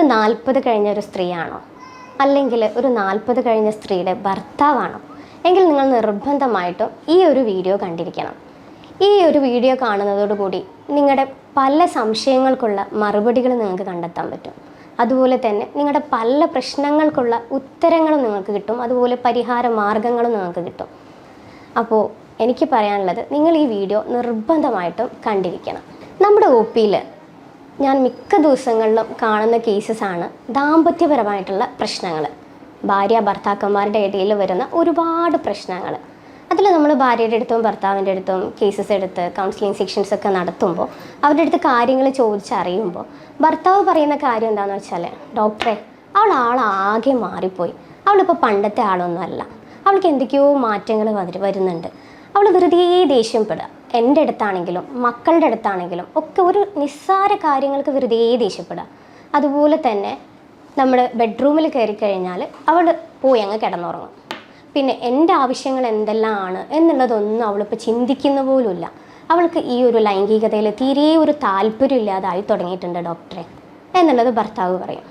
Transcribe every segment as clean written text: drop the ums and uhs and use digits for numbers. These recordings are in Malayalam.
ഒരു 40 കഴിഞ്ഞ ഒരു സ്ത്രീയാണോ, അല്ലെങ്കിൽ ഒരു 40 കഴിഞ്ഞ സ്ത്രീയുടെ ഭർത്താവാണോ എങ്കിൽ നിങ്ങൾ നിർബന്ധമായിട്ടും ഈ ഒരു വീഡിയോ കണ്ടിരിക്കണം. ഈ ഒരു വീഡിയോ കാണുന്നതോടുകൂടി നിങ്ങളുടെ പല സംശയങ്ങൾക്കുള്ള മറുപടികൾ നിങ്ങൾക്ക് കണ്ടെത്താൻ പറ്റും. അതുപോലെ തന്നെ നിങ്ങളുടെ പല പ്രശ്നങ്ങൾക്കുള്ള ഉത്തരങ്ങളും നിങ്ങൾക്ക് കിട്ടും. അതുപോലെ പരിഹാര മാർഗങ്ങളും നിങ്ങൾക്ക് കിട്ടും. അപ്പോൾ എനിക്ക് പറയാനുള്ളത്, നിങ്ങൾ ഈ വീഡിയോ നിർബന്ധമായിട്ടും കണ്ടിരിക്കണം. നമ്മുടെ OP-യിൽ ഞാൻ മിക്ക ദിവസങ്ങളിലും കാണുന്ന കേസസാണ് ദാമ്പത്യപരമായിട്ടുള്ള പ്രശ്നങ്ങൾ. ഭാര്യ ഭർത്താക്കന്മാരുടെ ഇടയിൽ വരുന്ന ഒരുപാട് പ്രശ്നങ്ങൾ. അതിൽ നമ്മൾ ഭാര്യയുടെ അടുത്തും ഭർത്താവിൻ്റെ അടുത്തും കേസസ് എടുത്ത് കൗൺസിലിംഗ് സെക്ഷൻസ് ഒക്കെ നടത്തുമ്പോൾ അവരുടെ അടുത്ത് കാര്യങ്ങൾ ചോദിച്ചറിയുമ്പോൾ ഭർത്താവ് പറയുന്ന കാര്യം എന്താണെന്ന് വെച്ചാൽ, ഡോക്ടറെ, ആളാകെ മാറിപ്പോയി, അവളിപ്പോൾ പണ്ടത്തെ ആളൊന്നുമല്ല, അവൾക്ക് എന്തൊക്കെയോ മാറ്റങ്ങൾ വരുന്നുണ്ട്, അവൾ വെറുതെ ദേഷ്യപ്പെടുക, എൻ്റെ അടുത്താണെങ്കിലും മക്കളുടെ അടുത്താണെങ്കിലും ഒക്കെ ഒരു നിസ്സാര കാര്യങ്ങൾക്ക് വെറുതെ ദേഷ്യപ്പെടുക. അതുപോലെ തന്നെ നമ്മുടെ ബെഡ്റൂമിൽ കയറി കഴിഞ്ഞാൽ അവൾ പോയി അങ്ങ് കിടന്നുറങ്ങും. പിന്നെ എൻ്റെ ആവശ്യങ്ങൾ എന്തെല്ലാം ആണ് എന്നുള്ളതൊന്നും അവളിപ്പോൾ ചിന്തിക്കുന്ന പോലുമില്ല. അവൾക്ക് ഈ ഒരു ലൈംഗികതയിൽ തീരെ ഒരു താല്പര്യമില്ലാതായി തുടങ്ങിയിട്ടുണ്ട് ഡോക്ടറെ എന്നുള്ളത് ഭർത്താവ് പറയും.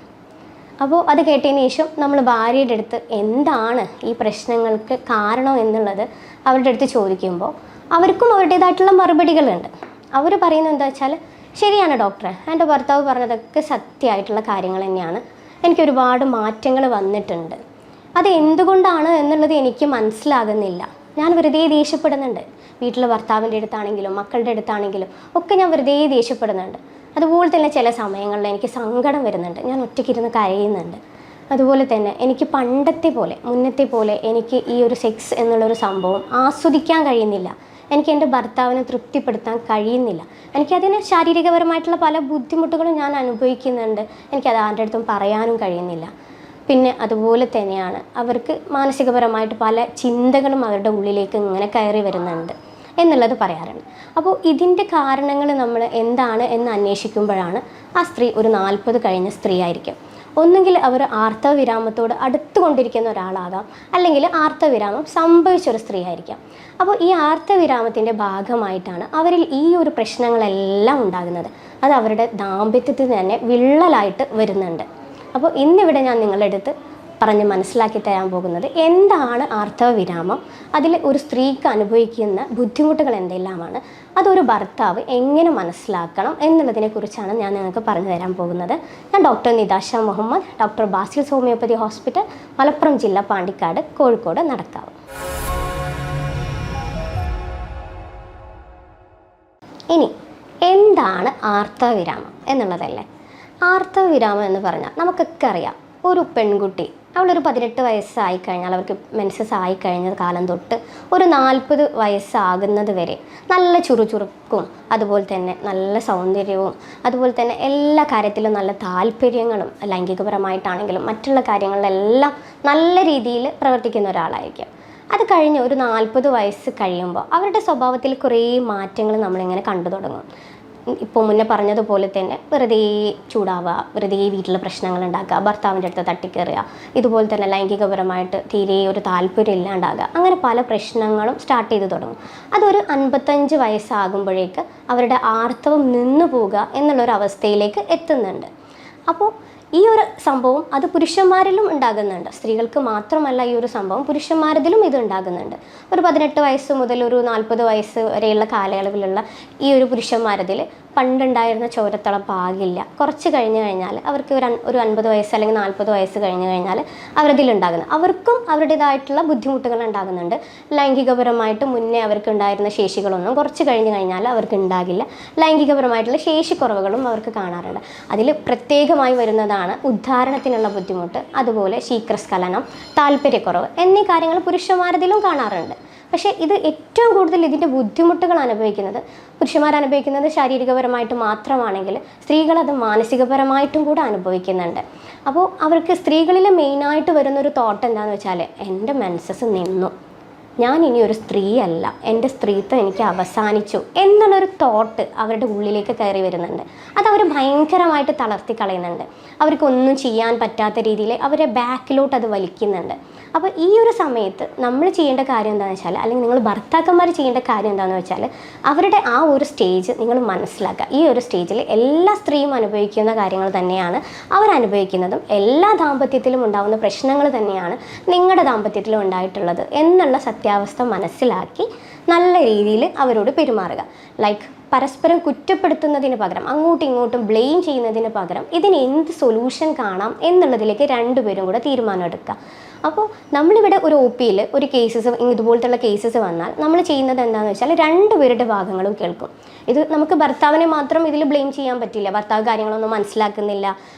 അപ്പോൾ അത് കേട്ടതിന് ശേഷം നമ്മൾ ഭാര്യയുടെ അടുത്ത് എന്താണ് ഈ പ്രശ്നങ്ങൾക്ക് കാരണം എന്നുള്ളത് അവരുടെ അടുത്ത് ചോദിക്കുമ്പോൾ അവർക്കും അവരുടേതായിട്ടുള്ള മറുപടികളുണ്ട്. അവർ പറയുന്നത് എന്താ വെച്ചാൽ, ശരിയാണ് ഡോക്ടറെ, എൻ്റെ ഭർത്താവ് പറഞ്ഞതൊക്കെ സത്യമായിട്ടുള്ള കാര്യങ്ങൾ തന്നെയാണ്, എനിക്ക് ഒരുപാട് മാറ്റങ്ങൾ വന്നിട്ടുണ്ട്, അത് എന്തുകൊണ്ടാണ് എന്നുള്ളത് എനിക്ക് മനസ്സിലാകുന്നില്ല, ഞാൻ വെറുതെ ദേഷ്യപ്പെടുന്നുണ്ട്, വീട്ടിലെ ഭർത്താവിൻ്റെ അടുത്താണെങ്കിലും മക്കളുടെ അടുത്താണെങ്കിലും ഒക്കെ ഞാൻ വെറുതെ ദേഷ്യപ്പെടുന്നുണ്ട്, അതുപോലെ തന്നെ ചില സമയങ്ങളിൽ എനിക്ക് സങ്കടം വരുന്നുണ്ട്, ഞാൻ ഒറ്റയ്ക്കിരുന്ന് കരയുന്നുണ്ട്, അതുപോലെ തന്നെ എനിക്ക് മുന്നത്തെ പോലെ എനിക്ക് ഈ ഒരു സെക്സ് എന്നുള്ളൊരു സംഭവം ആസ്വദിക്കാൻ കഴിയുന്നില്ല, എനിക്ക് എൻ്റെ ഭർത്താവിനെ തൃപ്തിപ്പെടുത്താൻ കഴിയുന്നില്ല, എനിക്കതിന് ശാരീരികപരമായിട്ടുള്ള പല ബുദ്ധിമുട്ടുകളും ഞാൻ അനുഭവിക്കുന്നുണ്ട്, എനിക്കത് ആരുടെ അടുത്തും പറയാനും കഴിയുന്നില്ല. പിന്നെ അതുപോലെ തന്നെയാണ് അവർക്ക് മാനസികപരമായിട്ട് പല ചിന്തകളും അവരുടെ ഉള്ളിലേക്ക് ഇങ്ങനെ കയറി വരുന്നുണ്ട് എന്നുള്ളത് പറയാറുണ്ട്. അപ്പോൾ ഇതിൻ്റെ കാരണങ്ങൾ നമ്മൾ എന്താണ് എന്ന് അന്വേഷിക്കുമ്പോഴാണ് ആ സ്ത്രീ ഒരു 40 കഴിഞ്ഞ സ്ത്രീ ആയിരിക്കും. ഒന്നുകിൽ അവർ ആർത്തവവിരാമത്തോട് അടുത്തുകൊണ്ടിരിക്കുന്ന ഒരാളാകാം, അല്ലെങ്കിൽ ആർത്തവവിരാമം സംഭവിച്ചൊരു സ്ത്രീ ആയിരിക്കാം. അപ്പോൾ ഈ ആർത്തവവിരാമത്തിൻ്റെ ഭാഗമായിട്ടാണ് അവരിൽ ഈ ഒരു പ്രശ്നങ്ങളെല്ലാം ഉണ്ടാകുന്നത്. അത് അവരുടെ ദാമ്പത്യത്തിൽ തന്നെ വിള്ളലായിട്ട് വരുന്നുണ്ട്. അപ്പോൾ ഇന്നിവിടെ ഞാൻ നിങ്ങളുടെ അടുത്ത് പറഞ്ഞ് മനസ്സിലാക്കി തരാൻ പോകുന്നത് എന്താണ് ആർത്തവവിരാമം, അതിൽ ഒരു സ്ത്രീക്ക് അനുഭവിക്കുന്ന ബുദ്ധിമുട്ടുകൾ എന്തെല്ലാമാണ്, അതൊരു ഭർത്താവ് എങ്ങനെ മനസ്സിലാക്കണം എന്നുള്ളതിനെക്കുറിച്ചാണ് ഞാൻ നിങ്ങൾക്ക് പറഞ്ഞു തരാൻ പോകുന്നത്. ഞാൻ doctor Nitasha Muhammad, doctor Basil's homoeopathy hospital, Malappuram ജില്ല, പാണ്ടിക്കാട്, കോഴിക്കോട്, നടക്കാവ്. ഇനി എന്താണ് ആർത്തവവിരാമം എന്നുള്ളതല്ലേ? ആർത്തവവിരാമം എന്ന് പറഞ്ഞാൽ നമുക്കൊക്കെ അറിയാം, ഒരു പെൺകുട്ടി അവളൊരു 18 വയസ്സായി കഴിഞ്ഞാൽ, അവർക്ക് മെൻസസ് ആയിക്കഴിഞ്ഞ കാലം തൊട്ട് ഒരു 40 വയസ്സാകുന്നത് വരെ നല്ല ചുറുചുറുക്കും, അതുപോലെ തന്നെ നല്ല സൗന്ദര്യവും, അതുപോലെ തന്നെ എല്ലാ കാര്യത്തിലും നല്ല താല്പര്യങ്ങളും, ലൈംഗികപരമായിട്ടാണെങ്കിലും മറ്റുള്ള കാര്യങ്ങളിലെല്ലാം നല്ല രീതിയിൽ പ്രവർത്തിക്കുന്ന ഒരാളായിരിക്കും. അത് കഴിഞ്ഞ് ഒരു 40 വയസ്സ് കഴിയുമ്പോൾ അവരുടെ സ്വഭാവത്തിൽ കുറേ മാറ്റങ്ങൾ നമ്മളിങ്ങനെ കണ്ടു തുടങ്ങും. ഇപ്പോൾ മുന്നേ പറഞ്ഞതുപോലെ തന്നെ വെറുതെ ചൂടാവുക, വെറുതെ വീട്ടിലെ പ്രശ്നങ്ങൾ ഉണ്ടാക്കുക, ഭർത്താവിൻ്റെ അടുത്ത് തട്ടിക്കയറുക, ഇതുപോലെ തന്നെ ലൈംഗികപരമായിട്ട് തീരെ ഒരു താല്പര്യം ഇല്ലാണ്ടാകുക, അങ്ങനെ പല പ്രശ്നങ്ങളും സ്റ്റാർട്ട് ചെയ്ത് തുടങ്ങും. അതൊരു 55 വയസ്സാകുമ്പോഴേക്ക് അവരുടെ ആർത്തവം നിന്നു പോവുക എന്നുള്ളൊരവസ്ഥയിലേക്ക് എത്തുന്നുണ്ട്. അപ്പോൾ ഈ ഒരു സംഭവം അത് പുരുഷന്മാരിലും ഉണ്ടാകുന്നുണ്ട്, സ്ത്രീകൾക്ക് മാത്രമല്ല ഈ ഒരു സംഭവം, പുരുഷന്മാരിലും ഇത് ഉണ്ടാകുന്നുണ്ട്. ഒരു 18 വയസ്സ് മുതൽ ഒരു 40 വയസ്സ് വരെയുള്ള കാലയളവിലുള്ള ഈ ഒരു പുരുഷന്മാരതിൽ പണ്ടുണ്ടായിരുന്ന ചോരത്തിളപ്പ് ആകില്ല. കുറച്ച് കഴിഞ്ഞ് കഴിഞ്ഞാൽ അവർക്ക് ഒരു 50 വയസ്സ് അല്ലെങ്കിൽ 40 വയസ്സ് കഴിഞ്ഞ് കഴിഞ്ഞാൽ അവരതിലുണ്ടാകുന്നത്, അവർക്കും അവരുടേതായിട്ടുള്ള ബുദ്ധിമുട്ടുകൾ ഉണ്ടാകുന്നുണ്ട്. ലൈംഗികപരമായിട്ട് മുന്നേ അവർക്ക് ഉണ്ടായിരുന്ന ശേഷികളൊന്നും കുറച്ച് കഴിഞ്ഞ് കഴിഞ്ഞാൽ അവർക്ക് ഉണ്ടാകില്ല. ലൈംഗികപരമായിട്ടുള്ള ശേഷിക്കുറവുകളും അവർക്ക് കാണാറുണ്ട്. അതിൽ പ്രത്യേകമായി വരുന്നതാണ് ഉദ്ധാരണത്തിനുള്ള ബുദ്ധിമുട്ട്, അതുപോലെ ശീഘ്രസ്ഖലനം, താല്പര്യക്കുറവ് എന്നീ കാര്യങ്ങൾ പുരുഷന്മാരതിലും കാണാറുണ്ട്. പക്ഷേ ഇത് ഏറ്റവും കൂടുതൽ ഇതിൻ്റെ ബുദ്ധിമുട്ടുകൾ പുരുഷന്മാർ അനുഭവിക്കുന്നത് ശാരീരികപരമായിട്ട് മാത്രമാണെങ്കിൽ സ്ത്രീകളത് മാനസികപരമായിട്ടും കൂടെ അനുഭവിക്കുന്നുണ്ട്. അപ്പോൾ അവർക്ക് സ്ത്രീകളിൽ മെയിനായിട്ട് വരുന്നൊരു തോട്ട് എന്താണെന്ന് വെച്ചാൽ, എൻ്റെ മെൻസസ് നിന്നു, ഞാൻ ഇനി ഒരു സ്ത്രീയല്ല, എൻ്റെ സ്ത്രീത്വം എനിക്ക് അവസാനിച്ചു എന്നുള്ളൊരു തോട്ട് അവരുടെ ഉള്ളിലേക്ക് കയറി വരുന്നുണ്ട്. അതവർ ഭയങ്കരമായിട്ട് തളർത്തി കളയുന്നുണ്ട്. അവർക്കൊന്നും ചെയ്യാൻ പറ്റാത്ത രീതിയിൽ അവരെ ബാക്കിലോട്ട് അത് വലിക്കുന്നുണ്ട്. അപ്പോൾ ഈ ഒരു സമയത്ത് നമ്മൾ ചെയ്യേണ്ട കാര്യം എന്താണെന്ന് വെച്ചാൽ, അല്ലെങ്കിൽ നിങ്ങൾ ഭർത്താക്കന്മാർ ചെയ്യേണ്ട കാര്യം എന്താണെന്ന് വെച്ചാൽ, അവരുടെ ആ ഒരു സ്റ്റേജ് നിങ്ങൾ മനസ്സിലാക്കുക. ഈ ഒരു സ്റ്റേജിൽ എല്ലാ സ്ത്രീയും അനുഭവിക്കുന്ന കാര്യങ്ങൾ തന്നെയാണ് അവരനുഭവിക്കുന്നതും, എല്ലാ ദാമ്പത്യത്തിലും ഉണ്ടാകുന്ന പ്രശ്നങ്ങൾ തന്നെയാണ് നിങ്ങളുടെ ദാമ്പത്യത്തിലും ഉണ്ടായിട്ടുള്ളത് എന്നുള്ള സത്യാവസ്ഥ മനസ്സിലാക്കി നല്ല രീതിയിൽ അവരോട് പെരുമാറുക. ലൈക്ക് പരസ്പരം കുറ്റപ്പെടുത്തുന്നതിന് പകരം, അങ്ങോട്ടും ഇങ്ങോട്ടും ബ്ലെയിം ചെയ്യുന്നതിന് പകരം ഇതിന് എന്ത് സൊല്യൂഷൻ കാണാം എന്നുള്ളതിലേക്ക് രണ്ടുപേരും കൂടെ തീരുമാനം എടുക്കുക. അപ്പോൾ നമ്മളിവിടെ ഒരു ഒ പിയിൽ ഒരു കേസസ്, ഇതുപോലത്തുള്ള കേസസ് വന്നാൽ നമ്മൾ ചെയ്യുന്നത് എന്താണെന്ന് വെച്ചാൽ രണ്ടുപേരുടെ ഭാഗങ്ങളും കേൾക്കും. ഇത് നമുക്ക് ഭർത്താവിനെ മാത്രം ഇതിൽ ബ്ലെയിം ചെയ്യാൻ പറ്റില്ല. ഭർത്താവ് കാര്യങ്ങളൊന്നും മനസ്സിലാക്കുന്നില്ല,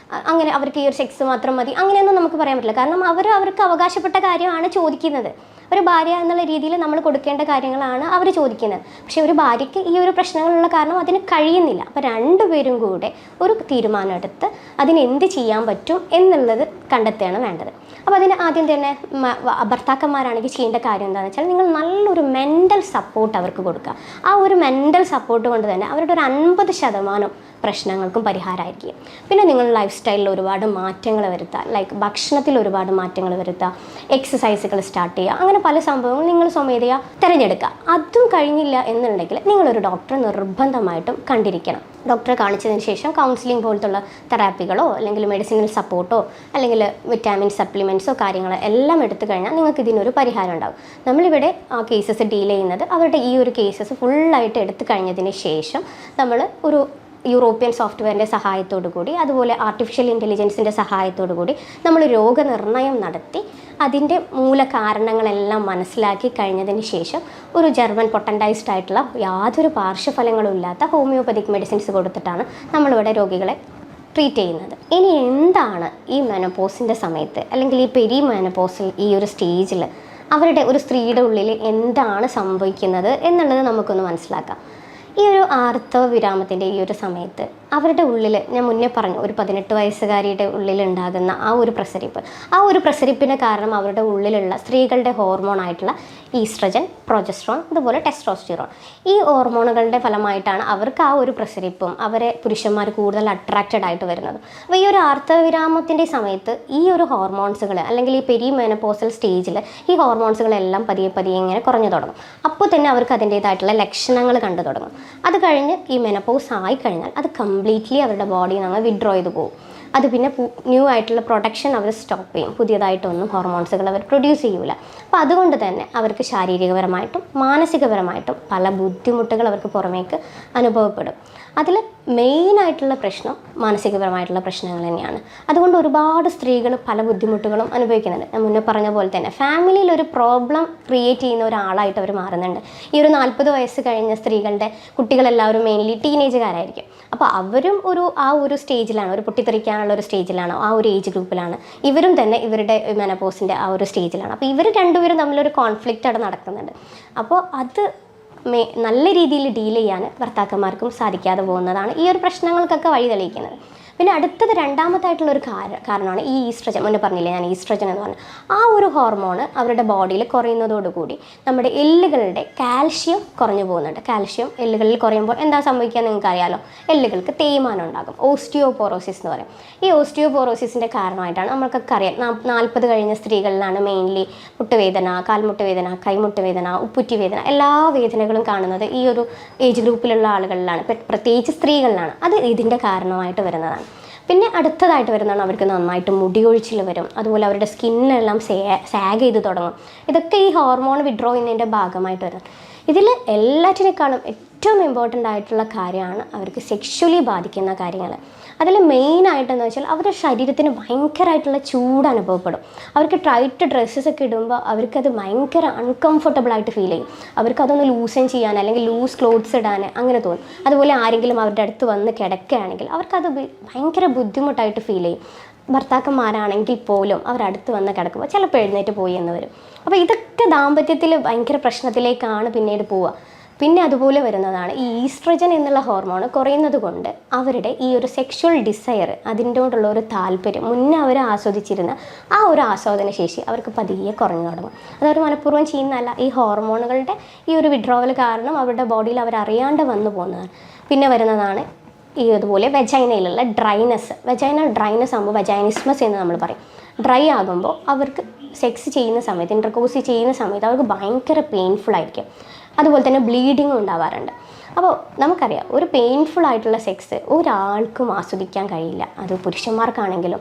അങ്ങനെ അവർക്ക് ഈ ഒരു സെക്സ് മാത്രം മതി, അങ്ങനെയൊന്നും നമുക്ക് പറയാൻ പറ്റില്ല. കാരണം അവർക്ക് അവകാശപ്പെട്ട കാര്യമാണ് ചോദിക്കുന്നത്. ഒരു ഭാര്യ എന്നുള്ള രീതിയിൽ നമ്മൾ കൊടുക്കേണ്ട കാര്യങ്ങളാണ് അവർ ചോദിക്കുന്നത്. പക്ഷേ ഒരു ഭാര്യയ്ക്ക് ഈ ഒരു പ്രശ്നങ്ങളുള്ള കാരണം അതിന് കഴിയുന്നില്ല. അപ്പോൾ രണ്ടുപേരും കൂടെ ഒരു തീരുമാനം എടുത്ത് അതിന് എന്ത് ചെയ്യാൻ പറ്റും എന്നുള്ളത് കണ്ടെത്തുകയാണ് വേണ്ടത്. അപ്പോൾ അതിന് ആദ്യം തന്നെ ഭർത്താക്കന്മാരാണെങ്കിൽ ചെയ്യേണ്ട കാര്യം എന്താണെന്ന് വെച്ചാൽ, നിങ്ങൾ നല്ലൊരു മെൻ്റൽ സപ്പോർട്ട് അവർക്ക് കൊടുക്കുക. ആ ഒരു മെൻ്റൽ സപ്പോർട്ട് കൊണ്ട് തന്നെ അവരുടെ ഒരു 50% പ്രശ്നങ്ങൾക്കും പരിഹാരമായിരിക്കും. പിന്നെ നിങ്ങൾ ലൈഫ് സ്റ്റൈലിൽ ഒരുപാട് മാറ്റങ്ങൾ വരുത്തുക. ലൈക്ക് ഭക്ഷണത്തിൽ ഒരുപാട് മാറ്റങ്ങൾ വരുത്തുക, എക്സസൈസുകൾ സ്റ്റാർട്ട് ചെയ്യുക, അങ്ങനെ പല സംഭവങ്ങളും നിങ്ങൾ സ്വമേധയാ തിരഞ്ഞെടുക്കുക. അതും കഴിഞ്ഞില്ല എന്നുണ്ടെങ്കിൽ നിങ്ങളൊരു ഡോക്ടറെ നിർബന്ധമായിട്ടും കണ്ടിരിക്കണം. ഡോക്ടറെ കാണിച്ചതിന് ശേഷം കൗൺസിലിംഗ് പോലത്തുള്ള തെറാപ്പികളോ അല്ലെങ്കിൽ മെഡിസിനൽ സപ്പോർട്ടോ അല്ലെങ്കിൽ വിറ്റാമിൻ സപ്ലിമെൻറ്റ്സോ കാര്യങ്ങൾ എല്ലാം എടുത്തു കഴിഞ്ഞാൽ നിങ്ങൾക്ക് ഇതിനൊരു പരിഹാരം ഉണ്ടാകും. നമ്മളിവിടെ ആ കേസസ് ഡീൽ ചെയ്യുന്നത് അവരുടെ ഈ ഒരു കേസസ് ഫുള്ളായിട്ട് എടുത്തു കഴിഞ്ഞതിന് ശേഷം നമ്മൾ ഒരു യൂറോപ്യൻ സോഫ്റ്റ്വെയറിൻ്റെ സഹായത്തോടു കൂടി, അതുപോലെ ആർട്ടിഫിഷ്യൽ ഇൻ്റലിജൻസിൻ്റെ സഹായത്തോടു കൂടി നമ്മൾ രോഗനിർണയം നടത്തി അതിൻ്റെ മൂലകാരണങ്ങളെല്ലാം മനസ്സിലാക്കി കഴിഞ്ഞതിന് ശേഷം ഒരു ജർമ്മൻ പൊട്ടൻറ്റൈസ്ഡ് ആയിട്ടുള്ള യാതൊരു പാർശ്വഫലങ്ങളും ഇല്ലാത്ത ഹോമിയോപ്പതിക് മെഡിസിൻസ് കൊടുത്തിട്ടാണ് നമ്മളിവിടെ രോഗികളെ ട്രീറ്റ് ചെയ്യുന്നത്. ഇനി എന്താണ് ഈ മെനോപോസിൻ്റെ സമയത്ത് അല്ലെങ്കിൽ ഈ പെരി മെനോപോസിൽ ഈ ഒരു സ്റ്റേജിൽ അവരുടെ ഒരു സ്ത്രീയുടെ ഉള്ളിൽ എന്താണ് സംഭവിക്കുന്നത് എന്നുള്ളത് നമുക്കൊന്ന് മനസ്സിലാക്കാം. ഈ ഒരു ആർത്തവ വിരാമത്തിൻ്റെ ഈ ഒരു സമയത്ത് അവരുടെ ഉള്ളിൽ, ഞാൻ മുന്നേ പറഞ്ഞു, ഒരു 18 വയസ്സുകാരിയുടെ ഉള്ളിലുണ്ടാകുന്ന ആ ഒരു പ്രസരിപ്പിന് കാരണം അവരുടെ ഉള്ളിലുള്ള സ്ത്രീകളുടെ ഹോർമോണായിട്ടുള്ള ഈസ്ട്രജൻ, പ്രൊജസ്ട്രോൺ, അതുപോലെ ടെസ്റ്റോസ്റ്റിറോൺ, ഈ ഹോർമോണുകളുടെ ഫലമായിട്ടാണ് അവർക്ക് ആ ഒരു പ്രസരിപ്പും അവരെ പുരുഷന്മാർ കൂടുതൽ അട്രാക്റ്റഡ് ആയിട്ട് വരുന്നത്. അപ്പോൾ ഈ ഒരു ആർത്തവ വിരാമത്തിൻ്റെ സമയത്ത് ഈ ഒരു ഹോർമോൺസുകൾ അല്ലെങ്കിൽ ഈ പെരി മെനോപോസൽ സ്റ്റേജിൽ ഈ ഹോർമോൺസുകളെല്ലാം പതിയെ ഇങ്ങനെ കുറഞ്ഞു തുടങ്ങും. അപ്പോൾ തന്നെ അവർക്ക് അതിൻ്റേതായിട്ടുള്ള ലക്ഷണങ്ങൾ കണ്ടു തുടങ്ങും. അത് കഴിഞ്ഞ് ഈ മെനോപോസ് ആയിക്കഴിഞ്ഞാൽ അത് കംപ്ലീറ്റ്ലി അവരുടെ ബോഡിയിൽ നിന്ന് വിഡ്രോ ചെയ്ത് പോകും. അത് പിന്നെ ന്യൂ ആയിട്ടുള്ള പ്രൊഡക്ഷൻ അവർ സ്റ്റോപ്പ് ചെയ്യും. പുതിയതായിട്ടൊന്നും ഹോർമോൺസുകൾ അവർ പ്രൊഡ്യൂസ് ചെയ്യൂല. അപ്പോൾ അതുകൊണ്ട് തന്നെ അവർക്ക് ശാരീരികപരമായിട്ടും മാനസികപരമായിട്ടും പല ബുദ്ധിമുട്ടുകൾ അവർക്ക് പുറമേക്ക് അനുഭവപ്പെടും. അതിൽ മെയിനായിട്ടുള്ള പ്രശ്നം മാനസികപരമായിട്ടുള്ള പ്രശ്നങ്ങൾ തന്നെയാണ്. അതുകൊണ്ട് ഒരുപാട് സ്ത്രീകൾ പല ബുദ്ധിമുട്ടുകളും അനുഭവിക്കുന്നുണ്ട്. ഞാൻ മുന്നേ പറഞ്ഞ പോലെ തന്നെ ഫാമിലിയിൽ ഒരു പ്രോബ്ലം ക്രിയേറ്റ് ചെയ്യുന്ന ഒരാളായിട്ട് അവർ മാറുന്നുണ്ട്. ഈ ഒരു 40 വയസ്സ് കഴിഞ്ഞ സ്ത്രീകളുടെ കുട്ടികളെല്ലാവരും മെയിൻലി ടീനേജുകാരായിരിക്കും. അപ്പോൾ അവരും ആ ഒരു സ്റ്റേജിലാണ്, ഒരു പൊട്ടിത്തെറിക്കാനുള്ള ഒരു സ്റ്റേജിലാണ്, ആ ഒരു ഏജ് ഗ്രൂപ്പിലാണ്. ഇവരും തന്നെ ഇവരുടെ മെനോപോസിൻ്റെ ആ ഒരു സ്റ്റേജിലാണ്. അപ്പോൾ ഇവർ രണ്ടുപേരും തമ്മിലൊരു കോൺഫ്ലിക്റ്റ് അവിടെ നടക്കുന്നുണ്ട്. അപ്പോൾ അത് നല്ല രീതിയിൽ ഡീൽ ചെയ്യാൻ ഭർത്താക്കന്മാർക്കും സാധിക്കാതെ പോകുന്നതാണ് ഈ ഒരു പ്രശ്നങ്ങൾക്കൊക്കെ വഴി തെളിയിക്കുന്നത്. പിന്നെ അടുത്തത് രണ്ടാമതായിട്ടുള്ളൊരു കാരണമാണ് ഈ ഈസ്ട്രജൻ. മുന്നേ പറഞ്ഞില്ലേ ഞാൻ ഈസ്ട്രജൻ എന്ന് പറഞ്ഞു. ആ ഒരു ഹോർമോൺ അവരുടെ ബോഡിയിൽ കുറയുന്നതോടുകൂടി നമ്മുടെ എല്ലുകളുടെ കാൽഷ്യം കുറഞ്ഞു പോകുന്നുണ്ട്. കാൽഷ്യം എല്ലുകളിൽ കുറയുമ്പോൾ എന്താ സംഭവിക്കുക നിങ്ങൾക്ക് അറിയാലോ, എല്ലുകൾക്ക് തേയ്മാനം ഉണ്ടാകും. ഓസ്റ്റിയോപോറോസിസ് എന്ന് പറയും. ഈ ഓസ്റ്റിയോപോറോസിസിൻ്റെ കാരണമായിട്ടാണ് നമ്മൾക്കൊക്കെ അറിയാം 40 കഴിഞ്ഞ സ്ത്രീകളിലാണ് മെയിൻലി മുട്ടുവേദന, കാൽമുട്ട് വേദന, കൈമുട്ട് വേദന, ഉപ്പുറ്റി വേദന, എല്ലാ വേദനകളും കാണുന്നത് ഈ ഒരു ഏജ് ഗ്രൂപ്പിലുള്ള ആളുകളിലാണ്, പ്രത്യേകിച്ച് സ്ത്രീകളിലാണ്. അത് ഇതിൻ്റെ കാരണമായിട്ട് വരുന്നതാണ്. പിന്നെ അടുത്തതായിട്ട് വരുന്നതാണ് അവർക്ക് നന്നായിട്ട് മുടിയൊഴിച്ചിൽ വരും. അതുപോലെ അവരുടെ സ്കിന്നെല്ലാം സാഗ് ചെയ്ത് തുടങ്ങും. ഇതൊക്കെ ഈ ഹോർമോൺ വിഡ്രോ ചെയ്യുന്നതിൻ്റെ ഭാഗമായിട്ട് വരുന്നത്. ഇതിൽ എല്ലാറ്റിനേക്കാളും ഏറ്റവും ഇമ്പോർട്ടൻ്റ് ആയിട്ടുള്ള കാര്യമാണ് അവർക്ക് സെക്ഷുവലി ബാധിക്കുന്ന കാര്യങ്ങൾ. അതിൽ മെയിനായിട്ടെന്ന് വെച്ചാൽ അവരുടെ ശരീരത്തിന് ഭയങ്കരമായിട്ടുള്ള ചൂട് അനുഭവപ്പെടും. അവർക്ക് ടൈറ്റ് ഡ്രസ്സസ് ഒക്കെ ഇടുമ്പോൾ അവർക്കത് ഭയങ്കര അൺകംഫർട്ടബിളായിട്ട് ഫീൽ ചെയ്യും. അവർക്കതൊന്ന് ലൂസൻ ചെയ്യാൻ അല്ലെങ്കിൽ ലൂസ് ക്ലോത്ത്സ് ഇടാൻ അങ്ങനെ തോന്നും. അതുപോലെ ആരെങ്കിലും അവരുടെ അടുത്ത് വന്ന് കിടക്കുകയാണെങ്കിൽ അവർക്കത് ഭയങ്കര ബുദ്ധിമുട്ടായിട്ട് ഫീൽ ചെയ്യും. ഭർത്താക്കന്മാരാണെങ്കിൽ പോലും അവരടുത്ത് വന്ന് കിടക്കുമ്പോൾ ചിലപ്പോൾ എഴുന്നേറ്റ് പോയി എന്ന് വരും. അപ്പോൾ ഇതൊക്കെ ദാമ്പത്യത്തിൽ ഭയങ്കര പ്രശ്നത്തിലേക്കാണ് പിന്നീട് പോവുക. പിന്നെ അതുപോലെ വരുന്നതാണ് ഈ ഈസ്ട്രജൻ എന്നുള്ള ഹോർമോൺ കുറയുന്നത് കൊണ്ട് അവരുടെ ഈ ഒരു സെക്ഷുവൽ ഡിസയർ, അതിൻ്റോടുള്ള ഒരു താല്പര്യം, മുന്നേ അവർ ആസ്വദിച്ചിരുന്ന ആ ഒരു ആസ്വാദന ശേഷി അവർക്ക് പതിയെ കുറഞ്ഞു തുടങ്ങും. അതവർ മനഃപൂർവ്വം ചെയ്യുന്നതല്ല, ഈ ഹോർമോണുകളുടെ ഈ ഒരു വിഡ്രോവൽ കാരണം അവരുടെ ബോഡിയിൽ അവർ അറിയാണ്ട് വന്നു പോകുന്നതാണ്. പിന്നെ വരുന്നതാണ് ഈ അതുപോലെ വെജൈനയിലുള്ള ഡ്രൈനെസ്. വെജൈനൽ ഡ്രൈനെസ് ആകുമ്പോൾ വെജൈനിസ്മസ് എന്ന് നമ്മൾ പറയും. ഡ്രൈ ആകുമ്പോൾ അവർക്ക് സെക്സ് ചെയ്യുന്ന സമയത്ത്, ഇൻ്റർകോഴ്സ് ചെയ്യുന്ന സമയത്ത് അവർക്ക് ഭയങ്കര പെയിൻഫുൾ ആയിരിക്കും. അതുപോലെ തന്നെ ബ്ലീഡിങ്ങും ഉണ്ടാവാറുണ്ട്. അപ്പോൾ നമുക്കറിയാം, ഒരു പെയിൻഫുൾ ആയിട്ടുള്ള സെക്സ് ഒരാൾക്കും ആസ്വദിക്കാൻ കഴിയില്ല. അത് പുരുഷന്മാർക്കാണെങ്കിലും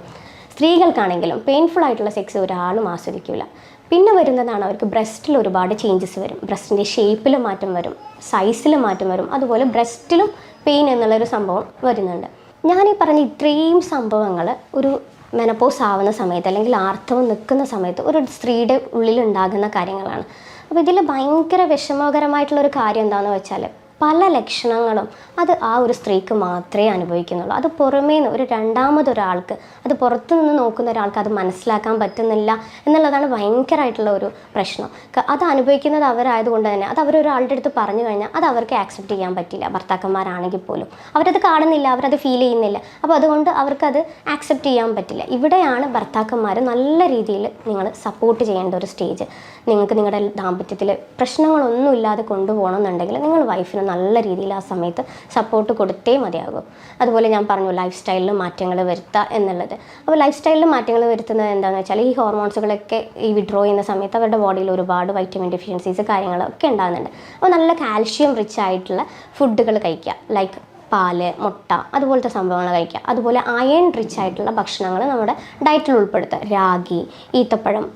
സ്ത്രീകൾക്കാണെങ്കിലും പെയിൻഫുൾ ആയിട്ടുള്ള സെക്സ് ഒരാളും ആസ്വദിക്കില്ല. പിന്നെ വരുന്നതാണ് അവർക്ക് ബ്രസ്റ്റിൽ ഒരുപാട് ചേഞ്ചസ് വരും. ബ്രസ്റ്റിൻ്റെ ഷേപ്പിൽ മാറ്റം വരും, സൈസിൽ മാറ്റം വരും. അതുപോലെ ബ്രസ്റ്റിലും പെയിൻ എന്നുള്ളൊരു സംഭവം വരുന്നുണ്ട്. ഞാനീ പറഞ്ഞ ഇത്രയും സംഭവങ്ങൾ ഒരു മെനപ്പോസ് ആവുന്ന സമയത്ത് അല്ലെങ്കിൽ ആർത്തവം നിൽക്കുന്ന സമയത്ത് ഒരു സ്ത്രീയുടെ ഉള്ളിൽ ഉണ്ടാകുന്ന കാര്യങ്ങളാണ്. അപ്പോൾ ഇതിൽ ഭയങ്കര വിഷമകരമായിട്ടുള്ളൊരു കാര്യം എന്താണെന്ന് വെച്ചാൽ, പല ലക്ഷണങ്ങളും അത് ആ ഒരു സ്ത്രീക്ക് മാത്രമേ അനുഭവിക്കുന്നുള്ളൂ. അത് പുറമേ നിന്ന് ഒരു രണ്ടാമതൊരാൾക്ക്, അത് പുറത്തു നിന്ന് നോക്കുന്ന ഒരാൾക്ക് അത് മനസ്സിലാക്കാൻ പറ്റുന്നില്ല എന്നുള്ളതാണ് ഭയങ്കരമായിട്ടുള്ള ഒരു പ്രശ്നം. അത് അനുഭവിക്കുന്നത് അവരായതുകൊണ്ട് തന്നെ അത് അവരൊരാളുടെ അടുത്ത് പറഞ്ഞു കഴിഞ്ഞാൽ അത് അവർക്ക് ആക്സെപ്റ്റ് ചെയ്യാൻ പറ്റില്ല. ഭർത്താക്കന്മാരാണെങ്കിൽ പോലും അവരത് കാണുന്നില്ല, അവരത് ഫീൽ ചെയ്യുന്നില്ല. അപ്പോൾ അതുകൊണ്ട് അവർക്കത് ആക്സെപ്റ്റ് ചെയ്യാൻ പറ്റില്ല. ഇവിടെയാണ് ഭർത്താക്കന്മാർ നല്ല രീതിയിൽ നിങ്ങൾ സപ്പോർട്ട് ചെയ്യേണ്ട ഒരു സ്റ്റേജ്. നിങ്ങൾക്ക് നിങ്ങളുടെ ദാമ്പത്യത്തിൽ പ്രശ്നങ്ങളൊന്നുമില്ലാതെ കൊണ്ടുപോകണമെന്നുണ്ടെങ്കിൽ നിങ്ങൾ വൈഫിന് നല്ല രീതിയിൽ ആ സമയത്ത് സപ്പോർട്ട് കൊടുത്തേ മതിയാകും. അതുപോലെ ഞാൻ പറഞ്ഞു ലൈഫ് സ്റ്റൈലിൽ മാറ്റങ്ങൾ വരുത്തുക എന്നുള്ളത്. അപ്പോൾ ലൈഫ് സ്റ്റൈലിൽ മാറ്റങ്ങൾ വരുത്തുന്നത് എന്താണെന്ന് വെച്ചാൽ, ഈ ഹോർമോൺസുകളൊക്കെ ഈ വിഡ്രോ ചെയ്യുന്ന സമയത്ത് അവരുടെ ബോഡിയിൽ ഒരുപാട് വൈറ്റമിൻ ഡെഫിഷ്യൻസീസ് കാര്യങ്ങളൊക്കെ ഉണ്ടാകുന്നുണ്ട്. അപ്പോൾ നല്ല കാൽഷ്യം റിച്ച് ആയിട്ടുള്ള ഫുഡുകൾ കഴിക്കുക, ലൈക്ക് പാല്, മുട്ട, അതുപോലത്തെ സംഭവങ്ങൾ കഴിക്കുക. അതുപോലെ അയൺ റിച്ച് ആയിട്ടുള്ള ഭക്ഷണങ്ങൾ നമ്മുടെ ഡയറ്റിൽ ഉൾപ്പെടുത്തുക. രാഗി, ഈത്തപ്പഴം,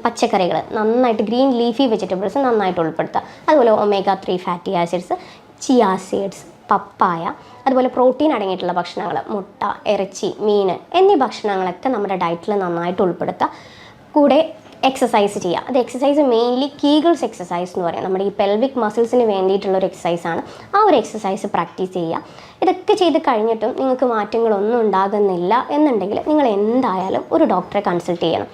പച്ചക്കറികൾ നന്നായിട്ട്, ഗ്രീൻ ലീഫി വെജിറ്റബിൾസ് നന്നായിട്ട് ഉൾപ്പെടുത്തുക. അതുപോലെ omega-3 fatty acids, chia seeds, papaya, അതുപോലെ പ്രോട്ടീൻ അടങ്ങിയിട്ടുള്ള ഭക്ഷണങ്ങൾ, മുട്ട, ഇറച്ചി, മീൻ എന്നീ ഭക്ഷണങ്ങളൊക്കെ നമ്മുടെ ഡയറ്റിൽ നന്നായിട്ട് ഉൾപ്പെടുത്തുക. കൂടെ എക്സസൈസ് ചെയ്യുക. അത് എക്സസൈസ് മെയിൻലി കീഗിൾസ് എക്സസൈസ് എന്ന് പറയും. നമ്മുടെ ഈ പെൽവിക് മസിൽസിന് വേണ്ടിയിട്ടുള്ളൊരു എക്സസൈസാണ്. ആ ഒരു എക്സസൈസ് പ്രാക്ടീസ് ചെയ്യുക. ഇതൊക്കെ ചെയ്ത് കഴിഞ്ഞിട്ടും നിങ്ങൾക്ക് മാറ്റങ്ങളൊന്നും ഉണ്ടാകുന്നില്ല എന്നുണ്ടെങ്കിൽ നിങ്ങൾ എന്തായാലും ഒരു ഡോക്ടറെ കൺസൾട്ട് ചെയ്യണം.